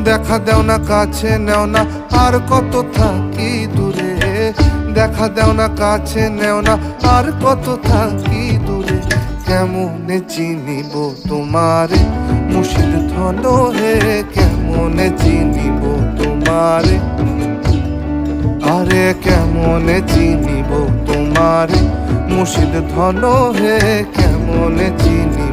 দেখা দেও না কাছে নেও না আর কত থাকি দূরে, দেখা দেও না কাছে নেও না আর কত থাকি দূরে। কেমনে চিনিব তোমারে মুর্শিদ ধন হে, কেমনে চিনিব তোমারে, আরে কেমনে চিনিব তোমারে মুর্শিদ ধন হে, কেমনে চিনিব।